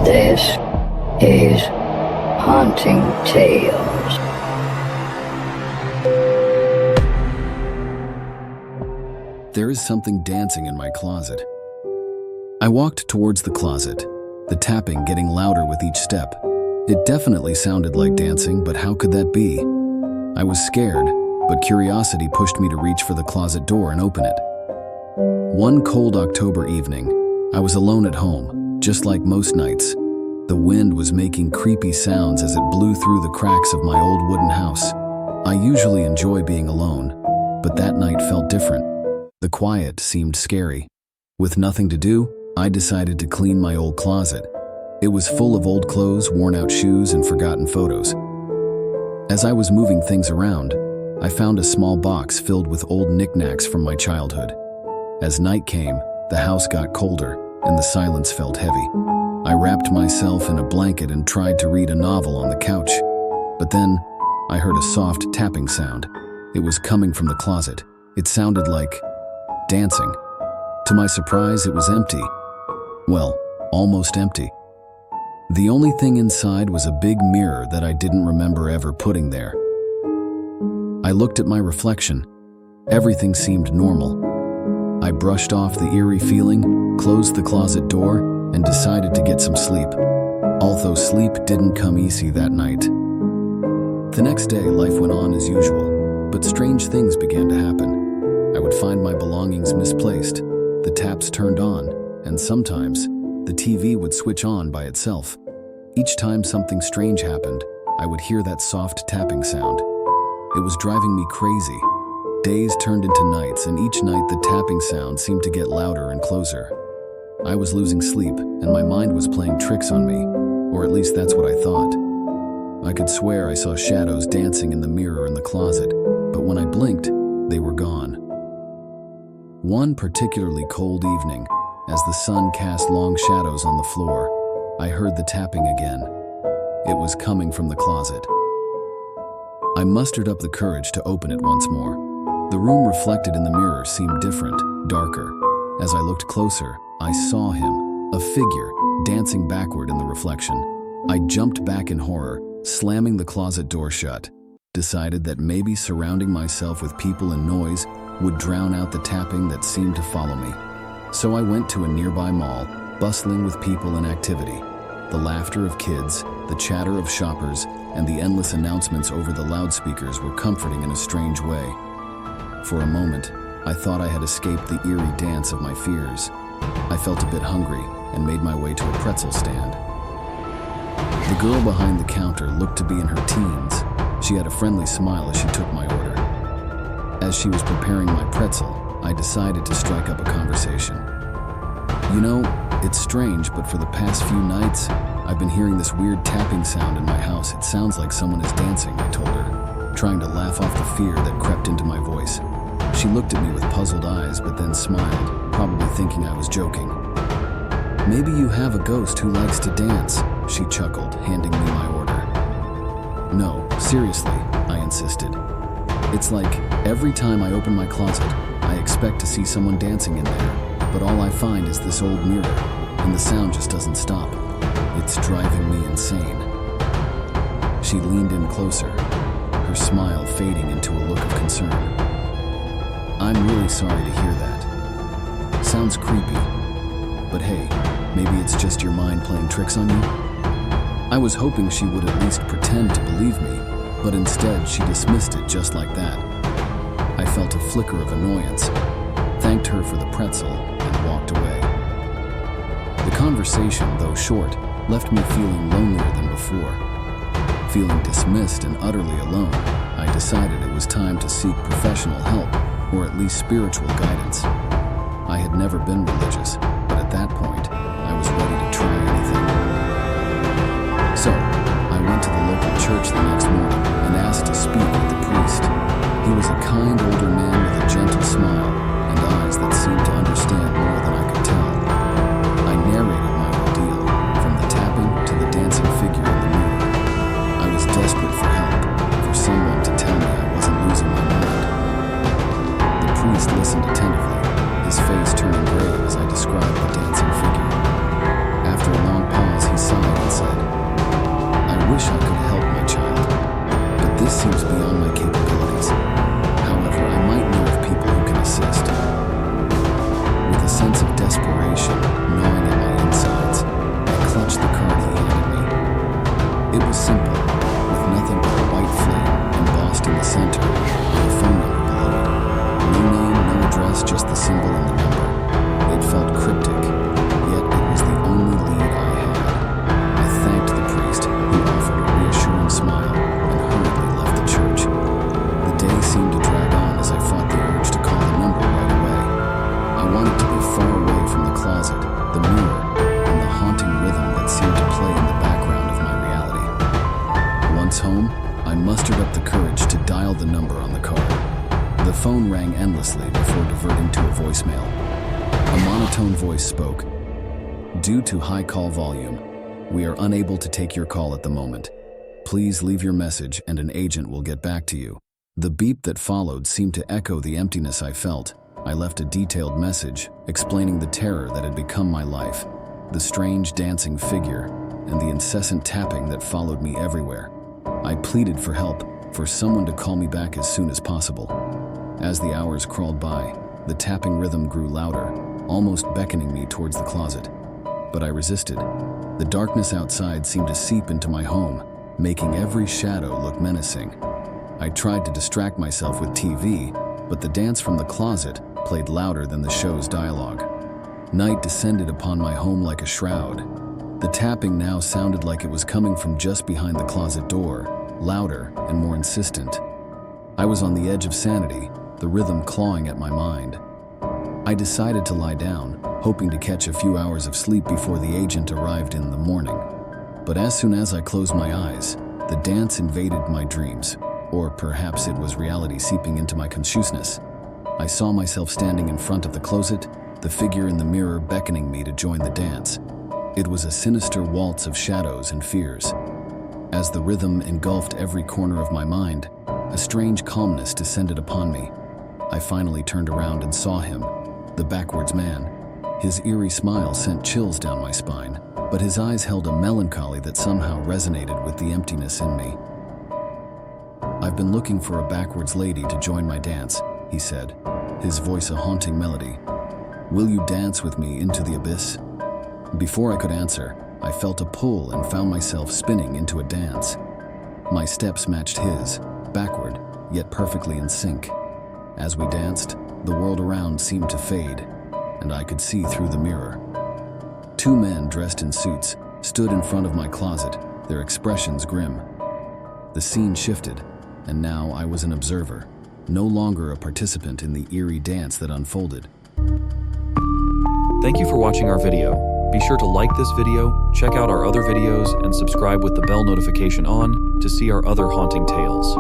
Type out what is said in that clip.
This is Haunting Tales. There is something dancing in my closet. I walked towards the closet, the tapping getting louder with each step. It definitely sounded like dancing, but how could that be? I was scared, but curiosity pushed me to reach for the closet door and open it. One cold October evening, I was alone at home, just like most nights. The wind was making creepy sounds as it blew through the cracks of my old wooden house. I usually enjoy being alone, but that night felt different. The quiet seemed scary. With nothing to do, I decided to clean my old closet. It was full of old clothes, worn-out shoes, and forgotten photos. As I was moving things around, I found a small box filled with old knickknacks from my childhood. As night came, the house got colder, and the silence felt heavy. I wrapped myself in a blanket and tried to read a novel on the couch. But then, I heard a soft tapping sound. It was coming from the closet. It sounded like dancing. To my surprise, it was empty. Well, almost empty. The only thing inside was a big mirror that I didn't remember ever putting there. I looked at my reflection. Everything seemed normal. I brushed off the eerie feeling, closed the closet door, and decided to get some sleep. Although sleep didn't come easy that night. The next day, life went on as usual, but strange things began to happen. I would find my belongings misplaced, the taps turned on, and sometimes, the TV would switch on by itself. Each time something strange happened, I would hear that soft tapping sound. It was driving me crazy. Days turned into nights, and each night the tapping sound seemed to get louder and closer. I was losing sleep, and my mind was playing tricks on me, or at least that's what I thought. I could swear I saw shadows dancing in the mirror in the closet, but when I blinked, they were gone. One particularly cold evening, as the sun cast long shadows on the floor, I heard the tapping again. It was coming from the closet. I mustered up the courage to open it once more. The room reflected in the mirror seemed different, darker. As I looked closer, I saw him, a figure, dancing backward in the reflection. I jumped back in horror, slamming the closet door shut, decided that maybe surrounding myself with people and noise would drown out the tapping that seemed to follow me. So I went to a nearby mall, bustling with people and activity. The laughter of kids, the chatter of shoppers, and the endless announcements over the loudspeakers were comforting in a strange way. For a moment, I thought I had escaped the eerie dance of my fears. I felt a bit hungry and made my way to a pretzel stand. The girl behind the counter looked to be in her teens. She had a friendly smile as she took my order. As she was preparing my pretzel, I decided to strike up a conversation. You know, it's strange, but for the past few nights, I've been hearing this weird tapping sound in my house. It sounds like someone is dancing, I told her, trying to laugh off the fear that crept into my voice. She looked at me with puzzled eyes, but then smiled, probably thinking I was joking. Maybe you have a ghost who likes to dance, she chuckled, handing me my order. No, seriously, I insisted. It's like every time I open my closet, I expect to see someone dancing in there, but all I find is this old mirror, and the sound just doesn't stop. It's driving me insane. She leaned in closer, her smile fading into a look of concern. I'm really sorry to hear that. Sounds creepy, but hey, maybe it's just your mind playing tricks on you? I was hoping she would at least pretend to believe me, but instead she dismissed it just like that. I felt a flicker of annoyance, thanked her for the pretzel, and walked away. The conversation, though short, left me feeling lonelier than before. Feeling dismissed and utterly alone, I decided it was time to seek professional help, or at least spiritual guidance. I had never been religious, but at that point, I was ready to try anything. So, I went to the local church the next morning and asked to speak with the priest. He was a kind older man with a gentle smile and eyes that seemed to understand more than I could tell. I narrated my ordeal, from the tapping to the dancing figure in the mirror. I was desperate for help, for someone to tell me I wasn't losing my mind. The priest listened attentively, his face turning grave as I described the dancing figure. I mustered up the courage to dial the number on the card. The phone rang endlessly before diverting to a voicemail. A monotone voice spoke. "Due to high call volume, we are unable to take your call at the moment. Please leave your message and an agent will get back to you." The beep that followed seemed to echo the emptiness I felt. I left a detailed message explaining the terror that had become my life, the strange dancing figure, and the incessant tapping that followed me everywhere. I pleaded for help, for someone to call me back as soon as possible. As the hours crawled by, the tapping rhythm grew louder, almost beckoning me towards the closet. But I resisted. The darkness outside seemed to seep into my home, making every shadow look menacing. I tried to distract myself with TV, but the dance from the closet played louder than the show's dialogue. Night descended upon my home like a shroud. The tapping now sounded like it was coming from just behind the closet door, louder and more insistent. I was on the edge of sanity, the rhythm clawing at my mind. I decided to lie down, hoping to catch a few hours of sleep before the agent arrived in the morning. But as soon as I closed my eyes, the dance invaded my dreams, or perhaps it was reality seeping into my consciousness. I saw myself standing in front of the closet, the figure in the mirror beckoning me to join the dance. It was a sinister waltz of shadows and fears. As the rhythm engulfed every corner of my mind, a strange calmness descended upon me. I finally turned around and saw him, the backwards man. His eerie smile sent chills down my spine, but his eyes held a melancholy that somehow resonated with the emptiness in me. "I've been looking for a backwards lady to join my dance," he said, his voice a haunting melody. "Will you dance with me into the abyss?" Before I could answer, I felt a pull and found myself spinning into a dance. My steps matched his, backward, yet perfectly in sync. As we danced, the world around seemed to fade, and I could see through the mirror. Two men dressed in suits stood in front of my closet, their expressions grim. The scene shifted, and now I was an observer, no longer a participant in the eerie dance that unfolded. Thank you for watching our video. Be sure to like this video, check out our other videos, and subscribe with the bell notification on to see our other haunting tales.